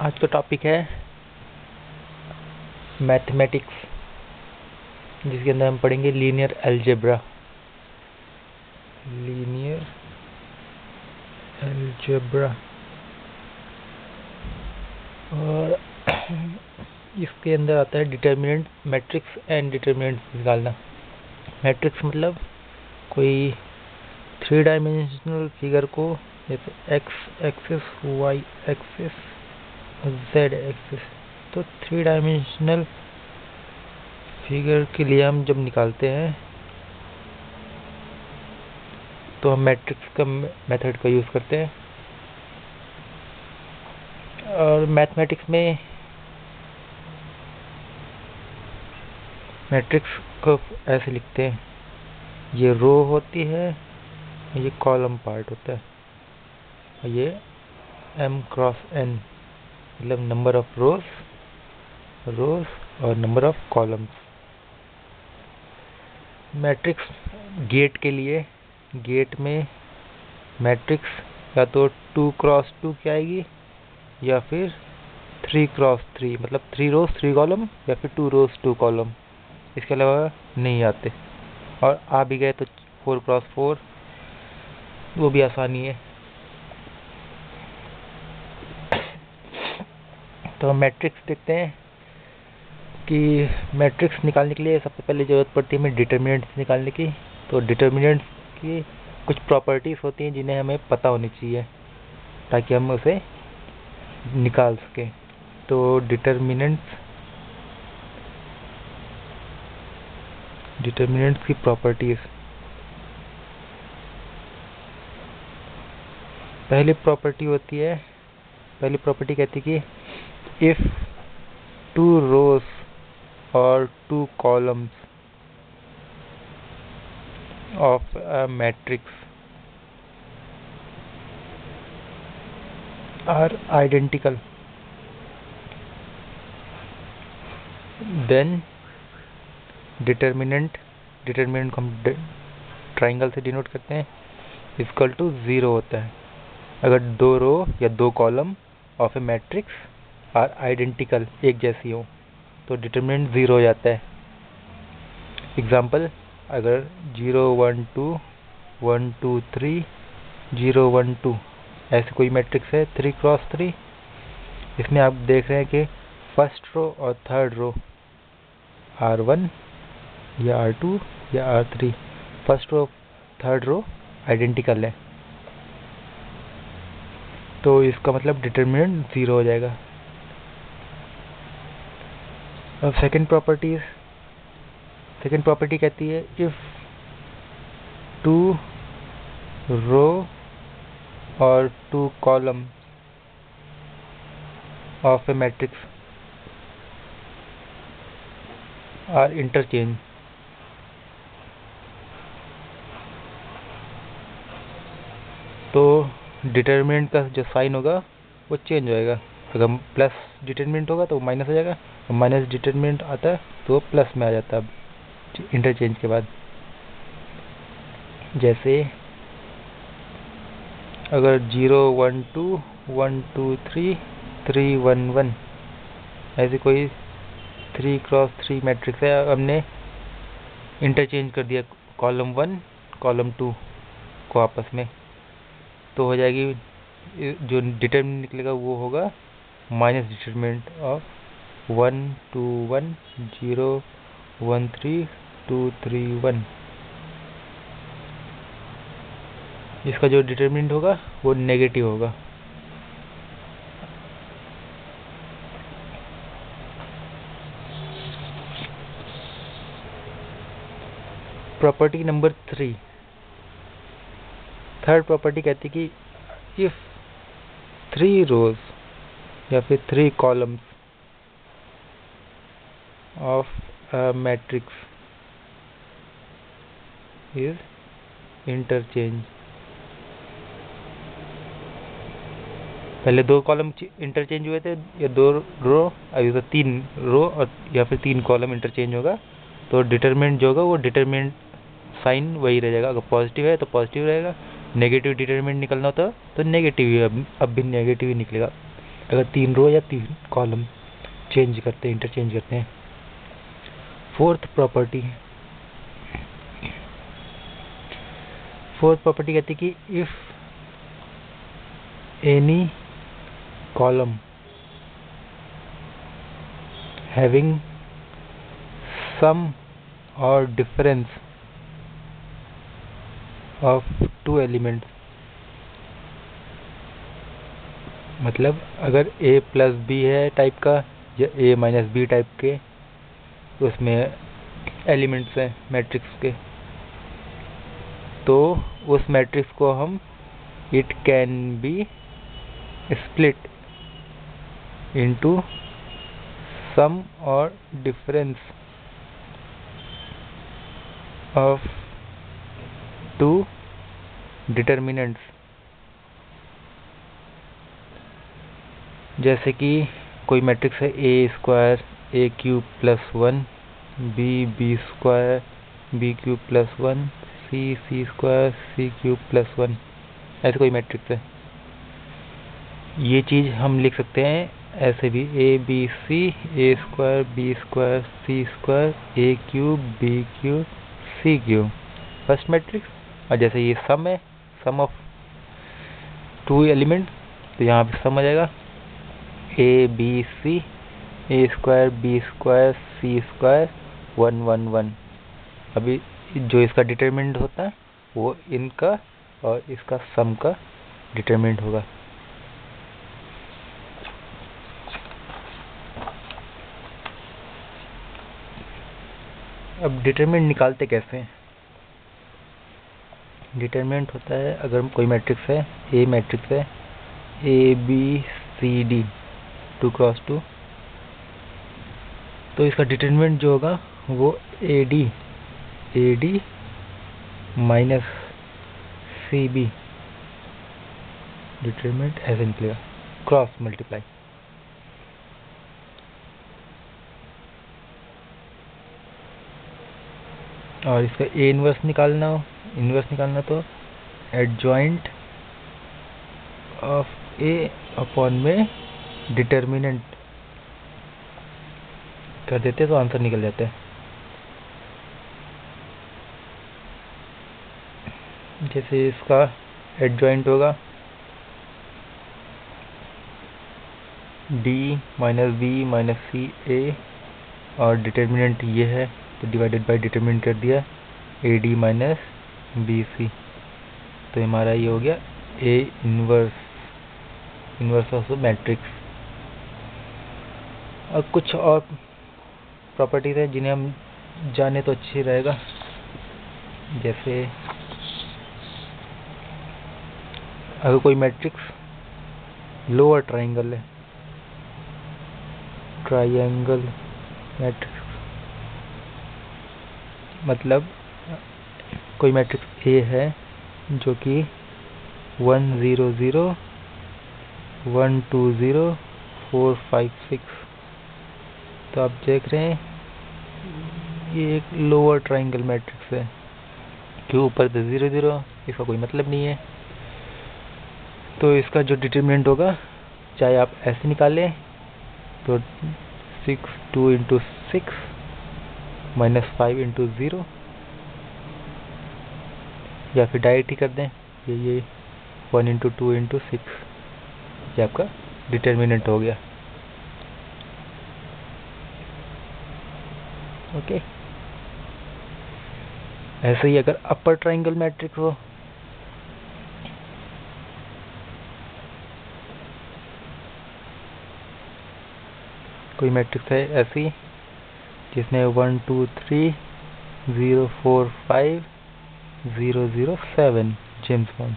आज का टॉपिक है मैथमेटिक्स, जिसके अंदर हम पढ़ेंगे लीनियर अलजेब्रा। और इसके अंदर आता है डिटर्मिनेंट मैट्रिक्स एंड डिटर्मिनेंट्स निकालना। मैट्रिक्स मतलब कोई 3 डायमेंशनल फिगर को, जैसे X axis, Y axis, Z axis, तो 3 डायमेंशनल फिगर के लिए हम जब निकालते हैं तो हम मैट्रिक्स का मेथड का यूज़ करते हैं। और मैथमेटिक्स में मैट्रिक्स को ऐसे लिखते हैं, ये रो होती है, ये कॉलम पार्ट होता है, ये m क्रॉस n मतलब नंबर ऑफ रोज और number of columns. Matrix get के लिए, गेट में मैट्रिक्स या तो 2 क्रॉस 2 की आएगी या फिर 3 क्रॉस 3, मतलब 3 रोज 3 कॉलम या फिर 2 रोज 2 कॉलम। इसके अलावा नहीं आते, और आ भी गए तो 4 क्रॉस 4, वो भी आसानी है। तो हम मैट्रिक्स देखते हैं कि मैट्रिक्स निकालने के लिए सबसे पहले ज़रूरत पड़ती है हमें डिटर्मिनेंट्स निकालने की। तो डिटर्मिनेंट्स की कुछ प्रॉपर्टीज़ होती हैं जिन्हें हमें पता होनी चाहिए ताकि हम उसे निकाल सकें। तो डिटर्मिनेंट्स की प्रॉपर्टीज़, पहली प्रॉपर्टी कहती है कि इफ़ 2 रोज और 2 columns of a matrix are identical, then determinant को हम ट्राइंगल से डिनोट करते हैं, इक्वल टू 0 होता है। अगर 2 रो या 2 column of a matrix are identical, एक जैसी हो, तो डिटरमिनेंट 0 हो जाता है। एग्जाम्पल, अगर 0 1 2 1 2 3 0 1 2 ऐसे कोई मैट्रिक्स है 3 क्रॉस 3, इसमें आप देख रहे हैं कि फर्स्ट रो और थर्ड रो R1 या R2 या R3, first row third row identical है, तो इसका मतलब डिटरमिनेंट 0 हो जाएगा। अब सेकंड प्रॉपर्टी कहती है इफ 2 रो और 2 column of a matrix are interchange, तो डिटरमिनेंट का जो साइन होगा वो चेंज होएगा। अगर प्लस डिटरमिनेंट होगा तो माइनस हो जाएगा, माइनस डिटरमिनेंट आता है तो प्लस में आ जाता है इंटरचेंज के बाद। जैसे अगर 0 1 2 1 2 3 3 1 1 ऐसी कोई 3 क्रॉस 3 मैट्रिक्स है, हमने इंटरचेंज कर दिया कॉलम 1 कॉलम 2 को आपस में, तो हो जाएगी, जो डिटरमिनेंट निकलेगा वो होगा माइनस डिटरमिनेंट ऑफ 1 2 1 0 1 3 2 3 1। इसका जो डिटरमिनेंट होगा वो नेगेटिव होगा। प्रॉपर्टी नंबर 3, थर्ड प्रॉपर्टी कहती है कि इफ 3 रोज या फिर 3 columns of a matrix is interchange, पहले 2 कॉलम इंटरचेंज हुए थे या 2 रो, अभी तो 3 रो और या फिर 3 कॉलम इंटरचेंज होगा, तो डिटरमिनेंट जो होगा वो डिटरमिनेंट साइन वही रह जाएगा। अगर पॉजिटिव है तो पॉजिटिव रहेगा, नेगेटिव डिटरमिनेंट निकलना होता तो नेगेटिव ही, अब भी नेगेटिव ही निकलेगा। अगर 3 रो या 3 कॉलम चेंज करते हैं, इंटरचेंज करते हैं। फोर्थ प्रॉपर्टी कहती है कि if any column having sum or difference of two elements, मतलब अगर a प्लस बी है टाइप का या a माइनस बी टाइप के, तो उसमें एलिमेंट्स हैं मैट्रिक्स के, तो उस मैट्रिक्स को हम it can be split into sum or difference of two determinants। जैसे कि कोई मैट्रिक्स है A square A cube plus 1, B square B cube plus 1, C square C cube plus 1, ऐसे कोई मैट्रिक्स है। ये चीज़ हम लिख सकते हैं ऐसे भी, A B C A square B square C square A cube B cube C cube, first matrix. और जैसे ये सम है, सम ऑफ टू एलिमेंट, तो यहाँ पे सम आ जाएगा A B C A square B square C square 1 1 1। अभी जो इसका डिटरमिनेंट होता है वो इनका और इसका सम का डिटरमिनेंट होगा। अब डिटरमिनेंट निकालते कैसे हैं? डिटरमिनेंट होता है, अगर कोई मैट्रिक्स है, ए मैट्रिक्स है ए बी सी डी 2x2, तो इसका डिटरमिनेंट जो होगा वो A D minus C B, determinant ऐसे निकलेगा, क्रॉस मल्टीप्लाई। और इसका ए इनवर्स निकालना तो एडजॉइंट ऑफ ए अपॉन में डिटरमिनेंट कर देते तो आंसर निकल जाता है। जैसे इसका एडजॉइंट होगा डी माइनस बी माइनस सी ए, और डिटरमिनेंट ये है तो डिवाइडेड बाय डिटरमिनेंट कर दिया A D minus B C, तो हमारा ये हो गया ए इनवर्स ऑफ मैट्रिक्स। और कुछ और प्रॉपर्टीज है जिन्हें हम जाने तो अच्छी रहेगा। जैसे अगर कोई मैट्रिक्स लोअर ट्राइंगल है, ट्राइंगल मैट्रिक्स मतलब कोई मैट्रिक्स ए है जो कि 1 0 0 1 2 0 4 5 6, तो आप देख रहे हैं ये एक लोअर ट्राइंगल मैट्रिक्स है, क्यों ऊपर से 0 0, इसका कोई मतलब नहीं है। तो इसका जो डिटरमिनेंट होगा, चाहे आप ऐसे निकालें तो 6 2 इंटू 6 माइनस 5 इंटू 0, या फिर डायरेक्ट ही कर दें, ये 1 इंटू 2 इंटू 6, ये आपका डिटरमिनेंट हो गया। ओके, ऐसे ही अगर अपर ट्राइंगल मैट्रिक्स हो, कोई मैट्रिक्स है ऐसी जिसमें 1 2 3 0 4 5 0 0 7 जेम्स बॉन्ड।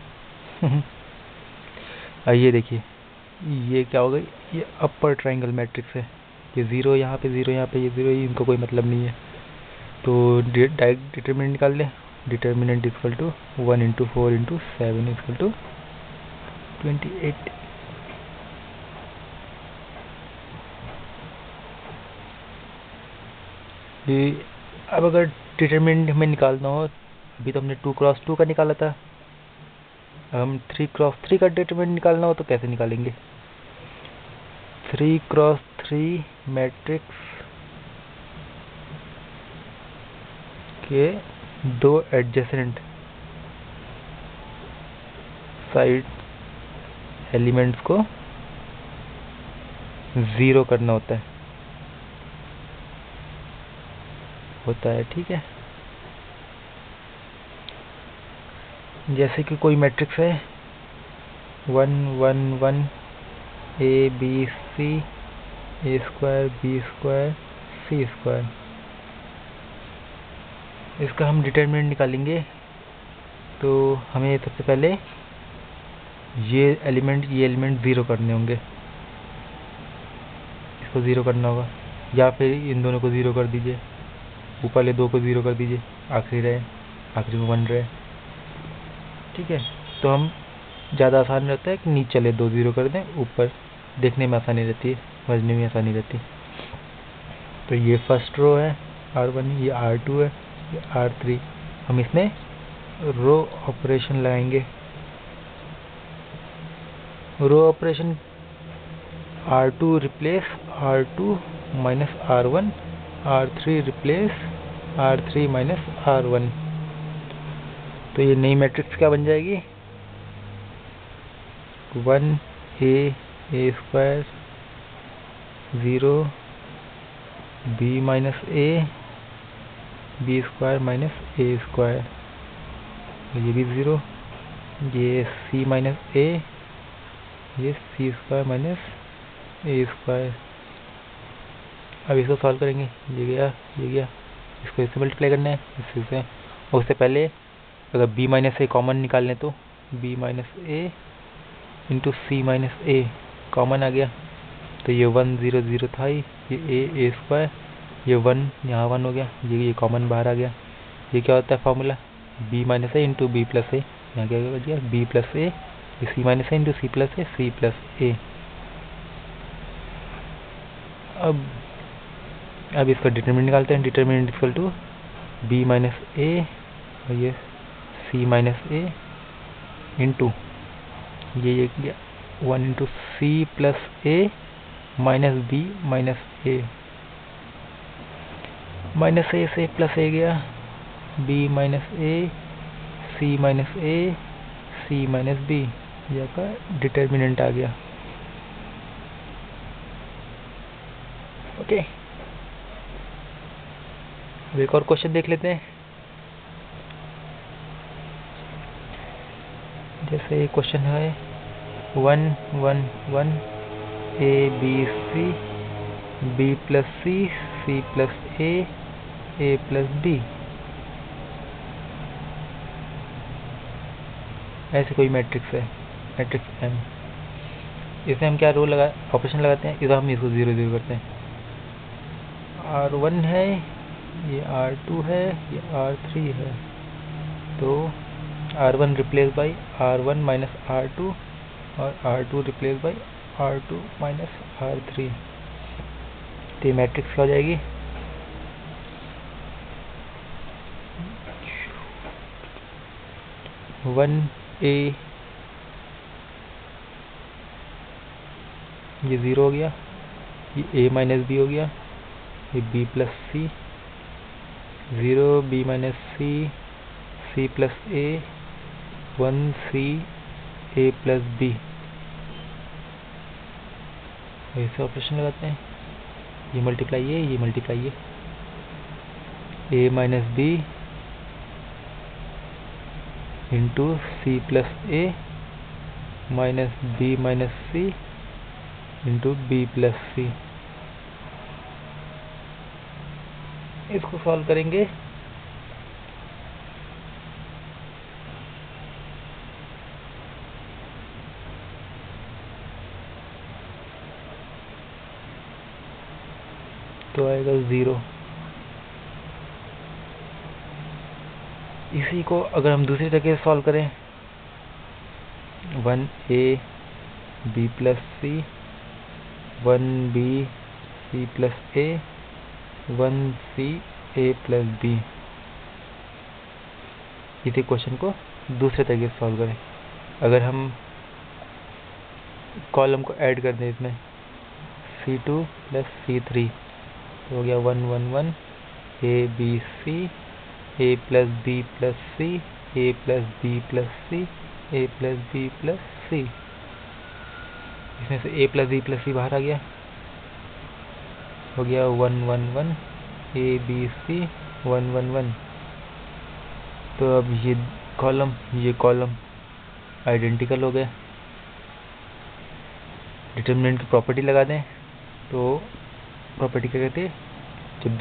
ये देखिए ये क्या होगा, ये अपर ट्राइंगल मैट्रिक्स है, ये 0 यहाँ पे 0 यहाँ पे, ये 0, इनका कोई मतलब नहीं है। तो डायरेक्ट डिटरमिनेंट निकाल लें, determinant equal to 1 into 4 into 7 equal to 28। अब अगर डिटरमिनेंट हमें निकालना हो, अभी तो हमने 2x2 का निकाला था, अब हम 3x3 का डिटरमिनेंट निकालना हो तो कैसे निकालेंगे? 3x3 मैट्रिक्स के दो एडजेसेंट साइड एलिमेंट्स को 0 करना होता है, ठीक है। जैसे कि कोई मैट्रिक्स है 1 1 1 a b c a square b square c square, इसका हम डिटरमिनेंट निकालेंगे। तो हमें सबसे पहले ये एलिमेंट 0 करने होंगे, इसको 0 करना होगा, या फिर इन दोनों को 0 कर दीजिए, ऊपर वाले 2 को 0 कर दीजिए, आखिरी में 1 रहे, ठीक है। तो हम ज़्यादा आसान रहता है कि नीचे वाले 2 0 कर दें, ऊपर देखने में आसानी रहती है, समझने में आसानी रहती है। तो ये फर्स्ट रो है R1, ये R2 है, ये R3। हम इसमें रो ऑपरेशन लगाएंगे। Row operation R2 replace R2 minus R1, R3 replace R3 minus R1। तो ये नई मैट्रिक्स क्या बन जाएगी, 1 a square 0 b minus a b square minus a square, ये भी 0, ये c माइनस a, ये c square minus a square. अब इसको सॉल्व करेंगे, ये गया, इसको इससे मल्टीप्लाई करना है इससे, और उससे पहले अगर b माइनस a कॉमन निकाल लें तो b minus a into c minus a common आ गया, तो ये 1 0 0 था ही, ये a स्क्वायर, ये 1 यहाँ 1 हो गया, ये कॉमन बाहर आ गया। ये क्या होता है formula, b minus a into B plus A, यहाँ क्या बच गया b plus A, C minus A into C plus A, C plus A. अब इसका डिटरमिनेंट निकालते हैं, determinant equal to b minus A और ये c माइनस ए इंटू ये 1 into C plus A minus B minus A, minus A से plus A गया, b minus A c minus A c minus B, यह का determinant आ गया। Okay, अब एक और क्वेश्चन देख लेते हैं। जैसे क्वेश्चन है 1 1 1 a b c b plus c plus a plus b, ऐसे कोई मैट्रिक्स है, मैट्रिक्स M। इसमें हम क्या रोल ऑपरेशन लगाते हैं, इधर हम इसको 0 0 करते हैं। R1 है, ये R2 है, ये R3 है, तो R1 replace by R1 minus R2 और R2 replace by R2 minus R3। तो ये मैट्रिक्स क्या हो जाएगी, 1 a, ये 0 हो गया, ये a माइनस बी हो गया, ये b plus C, 0 b minus C, c plus a, 1 c a plus b। ऐसे ऑपरेशन लगाते हैं, ये मल्टीप्लाई है, ये मल्टीप्लाई है, a minus B into C plus A minus B minus C into B plus C. इसको solve करेंगे, तो आएगा 0। इसी को अगर हम दूसरी तरीके से सॉल्व करें, 1 a b plus C, 1 b c plus a, 1 c a plus b, इसी क्वेश्चन को दूसरे तरीके से सॉल्व करें। अगर हम कॉलम को ऐड कर दें, इसमें C2 प्लस C3 तो हो गया 1 1 1 A B C A plus B plus C A plus B plus C A plus B plus C। इसमें से A plus B plus C बाहर आ गया, हो गया 1 1 1 A B C 1 1 1। तो अब ये कॉलम आइडेंटिकल हो गए। डिटरमिनेंट की प्रॉपर्टी लगा दें, तो प्रॉपर्टी क्या कहते हैं, जब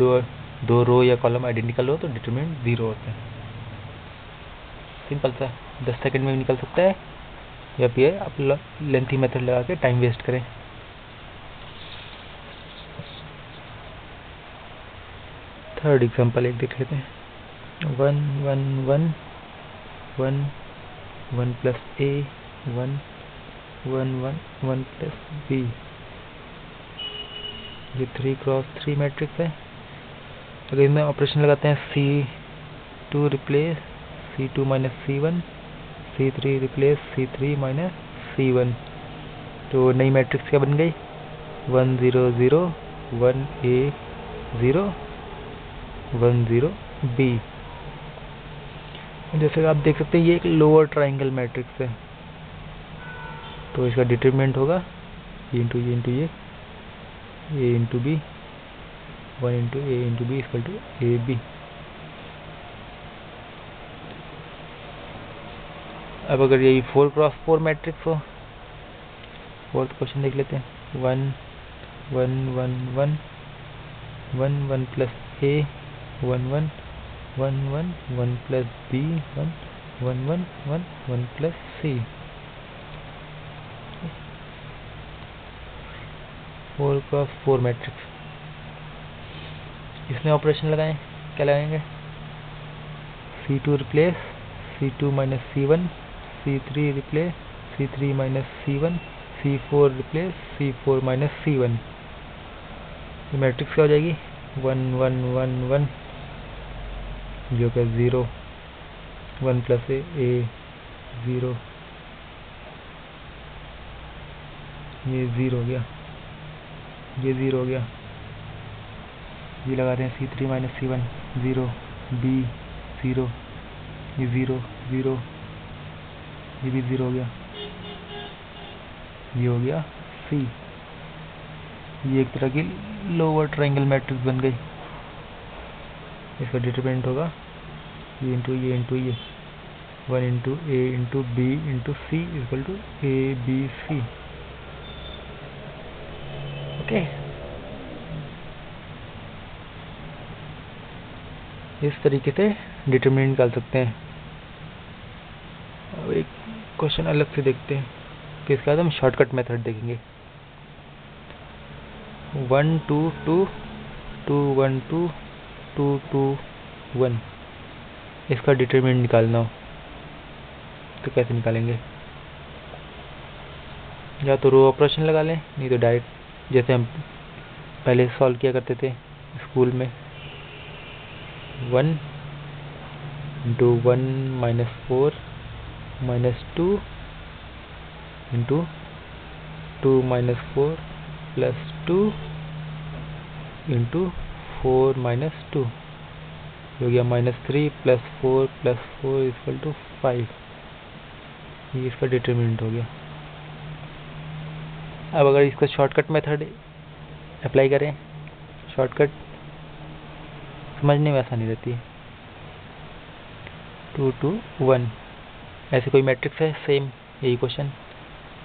दो रो या कॉलम आइडेंटिकल हो तो डिटरमिनेंट 0 होता है। सिंपल सा, 10 सेकंड में भी निकल सकता है, या फिर आप लेंथी मेथड लगा के टाइम वेस्ट करें। थर्ड एग्जांपल एक देख लेते हैं। 1 1 1 1 1 प्लस A 1 1 1 1 प्लस B। ये 3 क्रॉस 3 मैट्रिक्स है। अगर इसमें ऑपरेशन लगाते हैं C2 replace C2 minus C1 C3 replace C3 minus C1, तो नई मैट्रिक्स क्या बन गई 1 0 0 1 A 0 1 0 B। जैसे आप देख सकते हैं ये एक लोअर ट्राइंगल मैट्रिक्स है, तो इसका डिटरमिनेंट होगा ये इंटू ये A into B 1 into A into B equal to A B. अब अगर यही 4 क्रॉस 4 मैट्रिक्स हो, फोर्थ क्वेश्चन देख लेते हैं। 1 1 1 1 1 1 plus A 1 1 1 1 1 plus B 1 1 1 1 1 plus C। 4 cross 4 matrix, इसमें ऑपरेशन लगाएं, क्या लगाएंगे C2 replace C2 minus C1 C3 replace C3 minus C1 C4 replace C4 minus C1। ये मैट्रिक्स क्या हो जाएगी 1 1 1 1 जो कि 0 1 प्लस A 0, ये 0 हो गया, ये 0 हो गया। ये लगाते हैं C3 माइनस C1 0 B 0, ये 0 0, ये भी 0 हो गया, ये हो गया C। ये एक तरह की लोअर ट्रायंगल मैट्रिक्स बन गई। इसका डिटरमिनेंट होगा ये इंटू ये 1 into A into B into C equal to ABC। Okay, इस तरीके से डिटरमिनेंट निकाल सकते हैं। अब एक क्वेश्चन अलग से देखते हैं कि इसके बाद हम शॉर्टकट मेथड देखेंगे। 1 2 2 2 1 2 2 2 1, इसका डिटरमिनेंट निकालना हो तो कैसे निकालेंगे, या तो रो ऑपरेशन लगा लें, नहीं तो डायरेक्ट जैसे हम पहले सॉल्व किया करते थे स्कूल में 1 into 1 minus 4 minus 2 into 2 minus 4 plus 2 into 4 minus 2 हो गया -3 प्लस 4 इक्वल टू 5। ये इसका डिटरमिनेंट हो गया। अब अगर इसका शॉर्टकट मेथड अप्लाई करें, शॉर्टकट समझने में आसानी रहती है। 2 2 1 ऐसे कोई मैट्रिक्स है, सेम यही क्वेश्चन,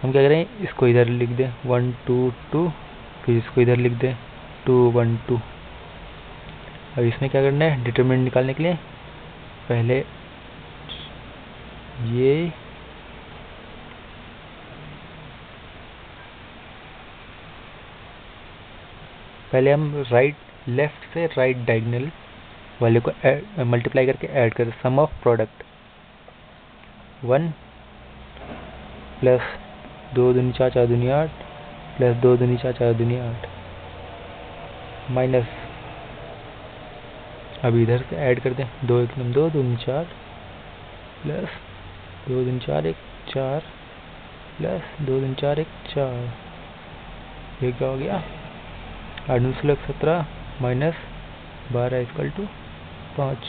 हम क्या करें इसको इधर लिख दें 1 2 2, फिर इसको इधर लिख दें 2 1 2। अब इसमें क्या करना है डिटरमिनेंट निकालने के लिए, पहले ये हम लेफ्ट से राइट डायगोनल वाले को मल्टीप्लाई करके ऐड करें, सम ऑफ प्रोडक्ट 1 प्लस 2 दूनी 4 4 दूनी 8 प्लस 2 दूनी 4 4 दूनी 8 माइनस, अब इधर से ऐड कर दें 2 1 2 दूनी 4 प्लस 2 दूनी 4 1 4 प्लस 2 दूनी 4 1 4। ये क्या हो गया 8×17 माइनस 12 इक्वल टू 5।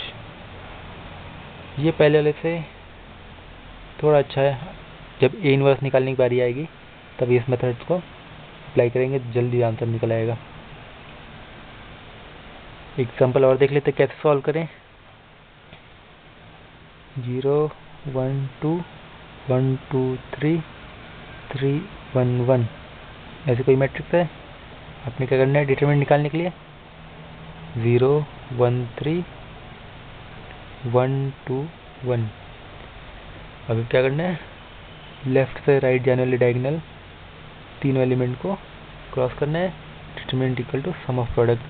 ये पहले वाले से थोड़ा अच्छा है। जब ए इनवर्स निकालने की बारी आएगी तब इस मेथड को अप्लाई करेंगे तो जल्दी आंसर निकल आएगा। एग्जाम्पल और देख लेते कैसे सॉल्व करें। 0 1 2 1 2 3 3 1 1 ऐसे कोई मैट्रिक्स है। आपने क्या करना है डिटरमिनेंट निकालने के लिए 0 1 3 1 2 1। अभी क्या करना है लेफ्ट से राइट जाने वाले डायगोनल तीनों एलिमेंट को क्रॉस करना है। Determinant equal to sum of product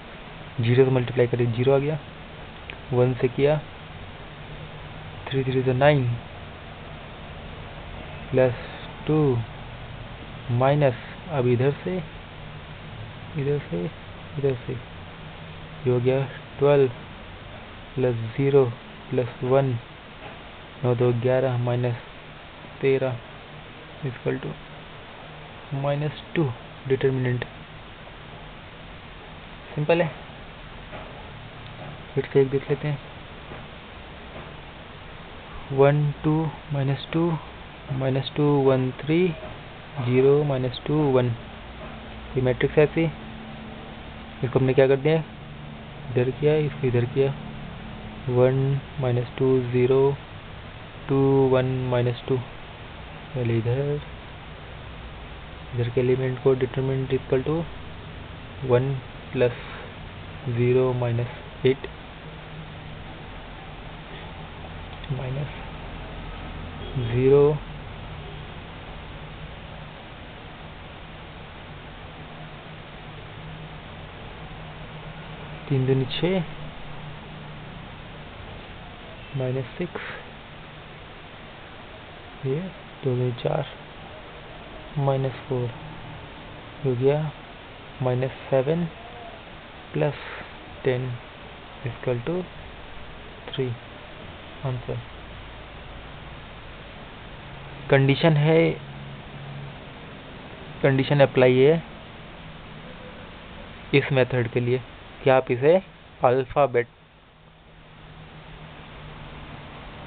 0 से मल्टीप्लाई करें 0 आ गया, 1 से किया 3 3 9 प्लस 2 माइनस अब इधर से ये हो गया 12 plus 0 plus 1 9 2 11 minus 13 equal to -2। Determinant simple है। फिर से एक देख लेते हैं 1 2 -2 -2 1 3 0 -2 1। ये मैट्रिक्स है ऐसी। इसको हमने क्या कर दिया इधर किया इसको इधर किया 1 -2 0 2 1 -2 पहले इधर के एलिमेंट को determinant equal to 1 plus 0 minus 8 minus 0 3 दूनी 6 -6 ये 2 दूनी 4 -4 हो गया -7 plus 10 equal to 3 answer. Condition है कंडीशन अप्लाई है इस मेथड के लिए कि आप इसे अल्फ़ाबेट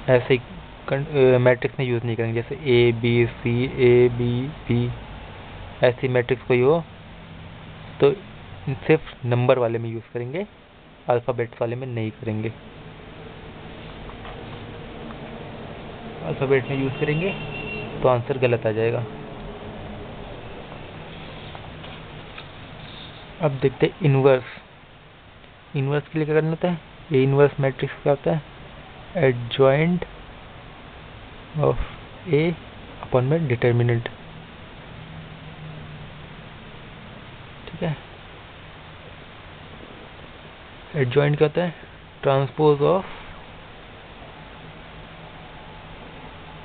ऐसे मैट्रिक्स में यूज़ नहीं करेंगे जैसे A B C A B B ऐसी मैट्रिक्स कोई हो तो सिर्फ नंबर वाले में यूज़ करेंगे, अल्फ़ाबेट्स वाले में नहीं करेंगे। अल्फ़ाबेट में यूज़ करेंगे तो आंसर गलत आ जाएगा। अब देखते हैं इन्वर्स के लिए क्या करना होता है। ए इन्वर्स मैट्रिक्स क्या होता है एडजॉइंट ऑफ ए अपॉन में डिटरमिनेंट। ठीक है, एडजॉइंट क्या होता है transpose of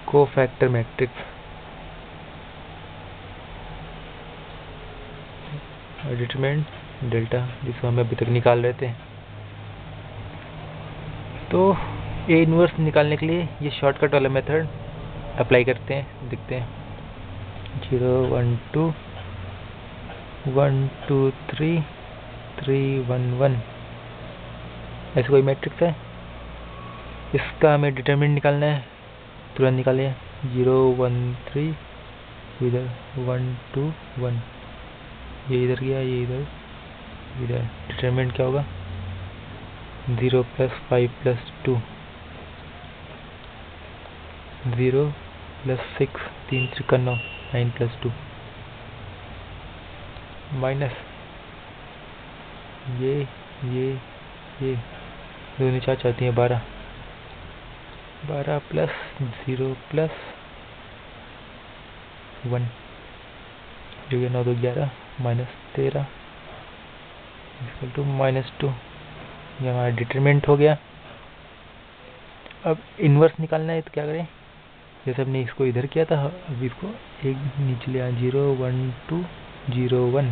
cofactor matrix. Determinant delta जिसको हम अभी तक निकाल रहे थे। तो ए इन्वर्स निकालने के लिए ये शॉर्टकट वाला मेथड अप्लाई करते हैं, देखते हैं 0 1 2 1 2 3 3 1 1 ऐसे कोई मैट्रिक्स है। इसका हमें डिटरमिनेंट निकालना है, तुरंत निकालिए 0 1 3 इधर 1 2 1 ये इधर गया ये इधर डिटरमिनेंट क्या होगा 0 plus 5 plus 2 0 plus 6 3 3 9 9 plus 2 minus ये दोनों चार चाहती हैं 12 प्लस 0 प्लस 1 जो ये 9 2 11 माइनस 13 इक्वल टू -2। ये हमारा डिटरमिनेंट हो गया। अब इन्वर्स निकालना है तो क्या करें जैसे हमने इसको इधर किया था अब इसको एक नीचे ले आए 0 1 2 0 1